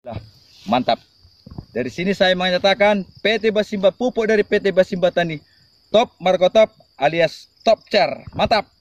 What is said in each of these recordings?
Nah, mantap. Dari sini saya menyatakan PT Basimba, pupuk dari PT Basimba Tani top Marco Top alias top chair. Mantap.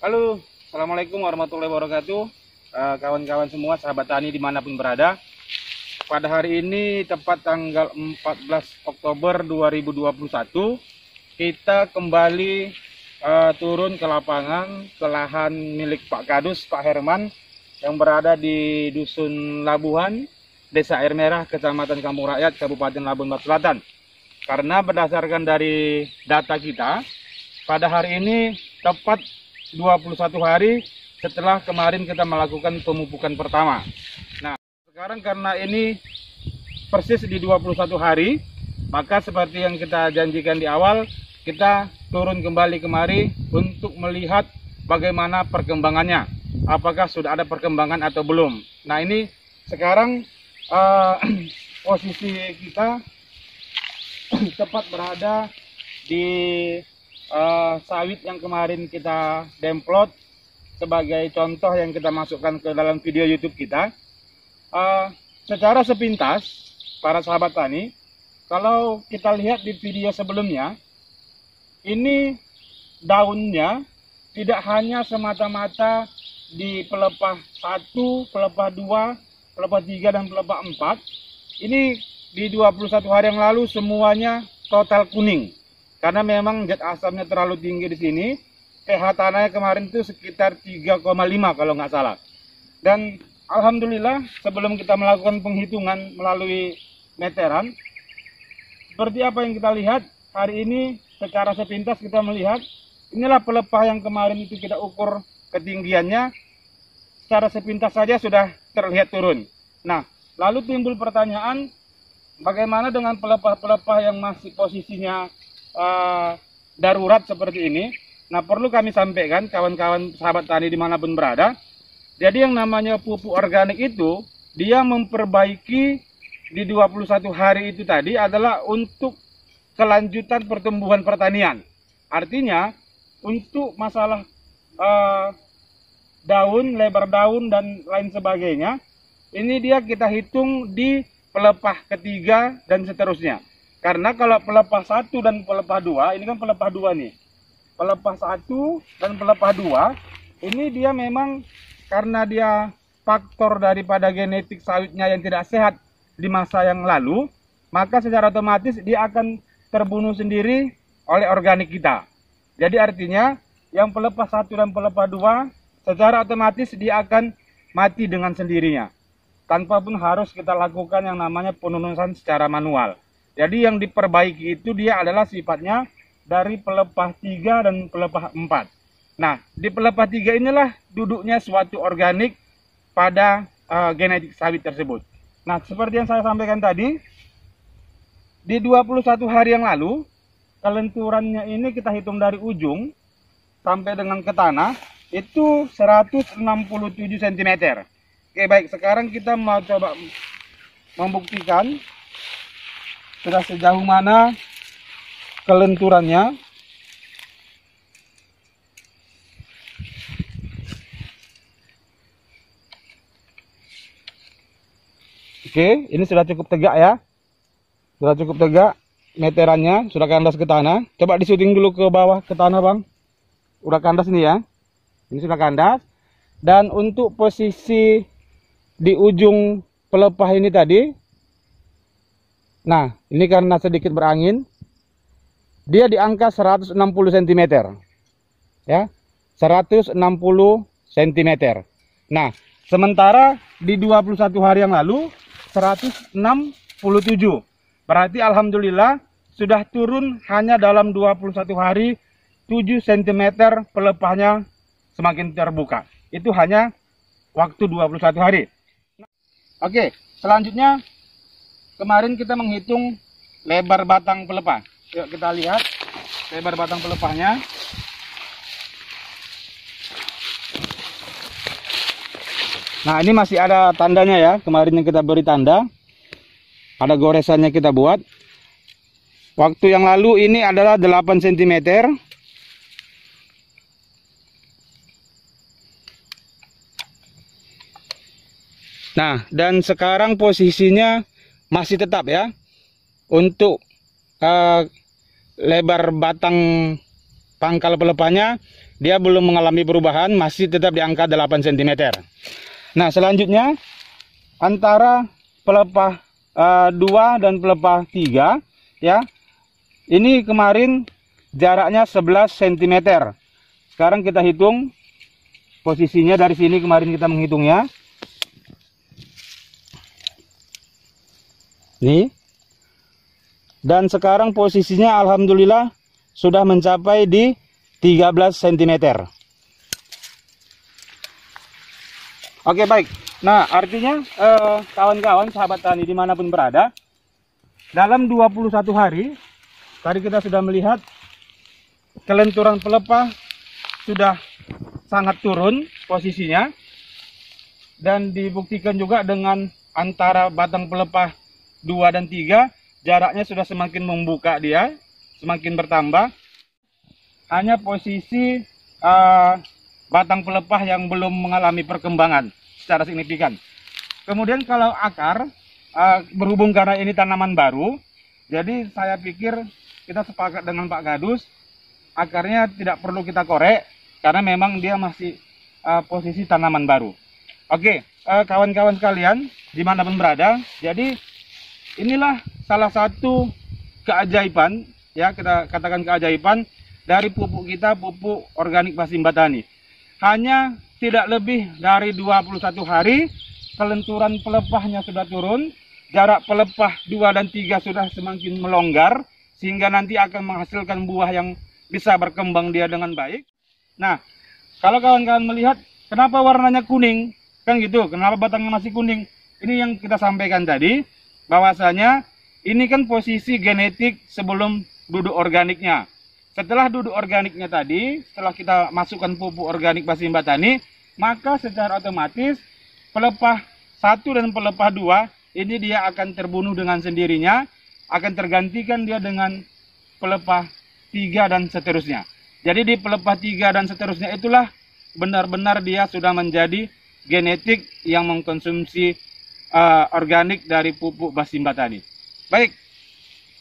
Halo, assalamualaikum warahmatullahi wabarakatuh. Kawan-kawan semua, sahabat tani dimanapun berada. Pada hari ini tepat tanggal 14 Oktober 2021, kita kembali turun ke lapangan ke lahan milik Pak Kadus, Pak Herman, yang berada di Dusun Labuhan, Desa Air Merah, Kecamatan Kampung Rakyat, Kabupaten Labuan Batu Selatan. Karena berdasarkan dari data kita, pada hari ini tepat 21 hari setelah kemarin kita melakukan pemupukan pertama. Nah, sekarang karena ini persis di 21 hari, maka seperti yang kita janjikan di awal, kita turun kembali kemari untuk melihat bagaimana perkembangannya. Apakah sudah ada perkembangan atau belum. Nah, ini sekarang posisi kita tepat berada di sawit yang kemarin kita demplot sebagai contoh yang kita masukkan ke dalam video YouTube kita. Secara sepintas, para sahabat tani, kalau kita lihat di video sebelumnya, ini daunnya tidak hanya semata-mata di pelepah 1, pelepah 2, pelepah 3, dan pelepah 4. Ini di 21 hari yang lalu semuanya total kuning. Karena memang zat asamnya terlalu tinggi di sini, pH tanahnya kemarin itu sekitar 3,5 kalau nggak salah. Dan alhamdulillah sebelum kita melakukan penghitungan melalui meteran, seperti apa yang kita lihat hari ini secara sepintas kita melihat, inilah pelepah yang kemarin itu kita ukur ketinggiannya, secara sepintas saja sudah terlihat turun. Nah, lalu timbul pertanyaan, bagaimana dengan pelepah-pelepah yang masih posisinya darurat seperti ini? Nah, perlu kami sampaikan kawan-kawan sahabat tani dimanapun berada, jadi yang namanya pupuk organik itu dia memperbaiki di 21 hari itu tadi adalah untuk kelanjutan pertumbuhan pertanian. Artinya untuk masalah daun, lebar daun dan lain sebagainya, ini dia kita hitung di pelepah ketiga dan seterusnya. Karena kalau pelepah 1 dan pelepah 2, ini kan pelepah 2 nih. Pelepah 1 dan pelepah 2, ini dia memang karena dia faktor daripada genetik sawitnya yang tidak sehat di masa yang lalu, maka secara otomatis dia akan terbunuh sendiri oleh organik kita. Jadi artinya yang pelepah 1 dan pelepah 2 secara otomatis dia akan mati dengan sendirinya. Tanpa pun harus kita lakukan yang namanya penunusan secara manual. Jadi yang diperbaiki itu dia adalah sifatnya dari pelepah 3 dan pelepah 4. Nah, di pelepah 3 inilah duduknya suatu organik pada genetik sawit tersebut. Nah, seperti yang saya sampaikan tadi, di 21 hari yang lalu, kelenturannya ini kita hitung dari ujung sampai dengan ke tanah, itu 167 cm. Oke, baik, sekarang kita mau coba membuktikan sudah sejauh mana kelenturannya. Oke, ini sudah cukup tegak ya. Sudah cukup tegak. Meterannya sudah kandas ke tanah. Coba disuting dulu ke bawah ke tanah, Bang. Udah kandas nih ya. Ini sudah kandas. Dan untuk posisi di ujung pelepah ini tadi, nah, ini karena sedikit berangin, dia di angka 160 cm. Ya, 160 cm. Nah, sementara di 21 hari yang lalu 167. Berarti alhamdulillah sudah turun hanya dalam 21 hari 7 cm pelepahnya semakin terbuka. Itu hanya waktu 21 hari. Oke, selanjutnya kemarin kita menghitung lebar batang pelepah. Yuk kita lihat lebar batang pelepahnya. Nah, ini masih ada tandanya ya. Kemarin yang kita beri tanda. Ada goresannya kita buat. Waktu yang lalu ini adalah 8 cm. Nah, dan sekarang posisinya masih tetap ya. Untuk lebar batang pangkal pelepahnya, dia belum mengalami perubahan, masih tetap di angka 8 cm. Nah, selanjutnya antara pelepah 2 dan pelepah 3 ya. Ini kemarin jaraknya 11 cm. Sekarang kita hitung posisinya dari sini, kemarin kita menghitungnya. Nih. Dan sekarang posisinya alhamdulillah sudah mencapai di 13 cm. Oke, baik. Nah, artinya kawan-kawan sahabat tani dimanapun berada, dalam 21 hari tadi kita sudah melihat kelenturan pelepah sudah sangat turun posisinya, dan dibuktikan juga dengan antara batang pelepah 2 dan 3 jaraknya sudah semakin membuka, dia semakin bertambah. Hanya posisi batang pelepah yang belum mengalami perkembangan secara signifikan. Kemudian kalau akar, berhubung karena ini tanaman baru, jadi saya pikir kita sepakat dengan Pak Gadus, akarnya tidak perlu kita korek karena memang dia masih posisi tanaman baru. Oke, kawan-kawan sekalian dimanapun berada, jadi inilah salah satu keajaiban, ya kita katakan keajaiban dari pupuk kita, pupuk organik Basimba Tani. Hanya tidak lebih dari 21 hari, kelenturan pelepahnya sudah turun, jarak pelepah 2 dan 3 sudah semakin melonggar, sehingga nanti akan menghasilkan buah yang bisa berkembang dia dengan baik. Nah, kalau kawan-kawan melihat, kenapa warnanya kuning? Kan gitu, kenapa batangnya masih kuning? Ini yang kita sampaikan tadi, bahwasanya ini kan posisi genetik sebelum duduk organiknya. Setelah duduk organiknya tadi, setelah kita masukkan pupuk organik Basimba Tani, maka secara otomatis pelepah 1 dan pelepah 2 ini dia akan terbunuh dengan sendirinya, akan tergantikan dia dengan pelepah 3 dan seterusnya. Jadi di pelepah 3 dan seterusnya itulah benar-benar dia sudah menjadi genetik yang mengkonsumsi organik dari pupuk Basimba Tani. Baik,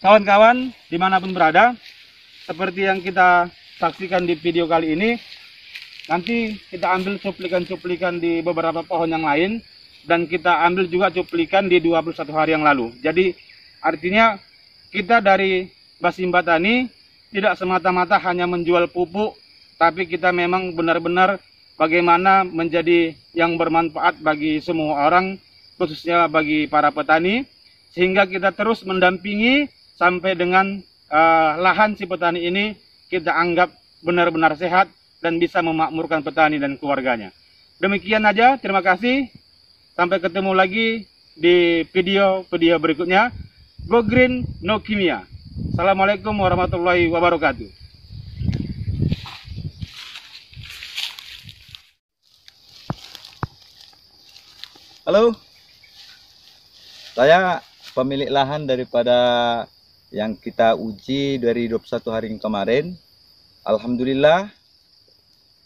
kawan-kawan dimanapun berada, seperti yang kita saksikan di video kali ini, nanti kita ambil cuplikan-cuplikan di beberapa pohon yang lain, dan kita ambil juga cuplikan di 21 hari yang lalu. Jadi artinya kita dari Basimba Tani tidak semata-mata hanya menjual pupuk, tapi kita memang benar-benar bagaimana menjadi yang bermanfaat bagi semua orang, khususnya bagi para petani, sehingga kita terus mendampingi sampai dengan lahan si petani ini kita anggap benar-benar sehat dan bisa memakmurkan petani dan keluarganya. Demikian aja, terima kasih. Sampai ketemu lagi di video-video berikutnya. Go Green, No Kimia. Assalamualaikum warahmatullahi wabarakatuh. Halo, saya pemilik lahan daripada yang kita uji dari 21 hari kemarin. Alhamdulillah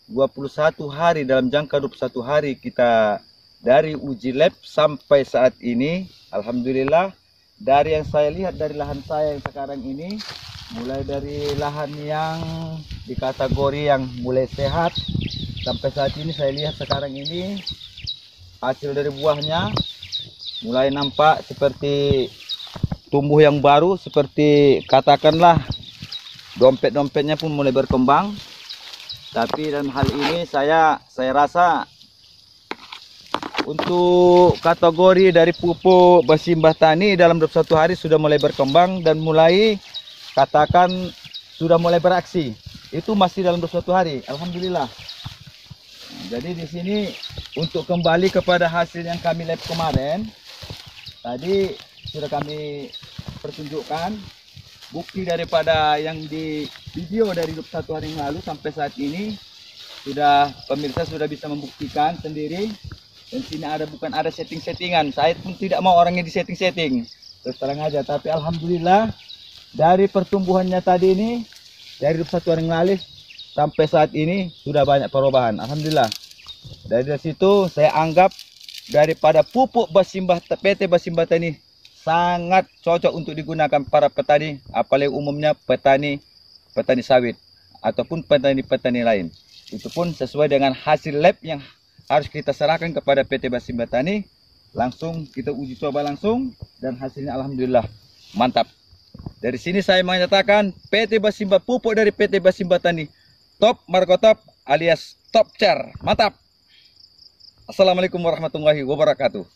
21 hari, dalam jangka 21 hari kita dari uji lab sampai saat ini, alhamdulillah dari yang saya lihat dari lahan saya yang sekarang ini, mulai dari lahan yang di kategori yang mulai sehat sampai saat ini saya lihat sekarang ini hasil dari buahnya mulai nampak seperti tumbuh yang baru, seperti katakanlah dompet-dompetnya pun mulai berkembang. Tapi dalam hal ini saya rasa Untuk kategori dari pupuk Basimbah Tani dalam 21 hari sudah mulai berkembang dan mulai katakan sudah mulai beraksi. Itu masih dalam 21 hari, alhamdulillah. Nah, jadi di sini untuk kembali kepada hasil yang kami lab kemarin, tadi sudah kami pertunjukkan bukti daripada yang di video dari 21 hari yang lalu sampai saat ini sudah pemirsa sudah bisa membuktikan sendiri. Dan sini bukan ada setting-settingan. Saya pun tidak mau orangnya di setting-setting. Terus terang aja. Tapi alhamdulillah dari pertumbuhannya tadi ini dari 21 hari yang lalu sampai saat ini sudah banyak perubahan. Alhamdulillah. Dari situ saya anggap daripada pupuk Basimbah PT Basimbah Tani sangat cocok untuk digunakan para petani, apalagi umumnya petani sawit ataupun petani lain. Itu pun sesuai dengan hasil lab yang harus kita serahkan kepada PT Basimbah Tani. Langsung kita uji coba langsung dan hasilnya alhamdulillah mantap. Dari sini saya menyatakan PT Basimbah, pupuk dari PT Basimbah Tani top markotop alias top chair. Mantap. Assalamualaikum warahmatullahi wabarakatuh.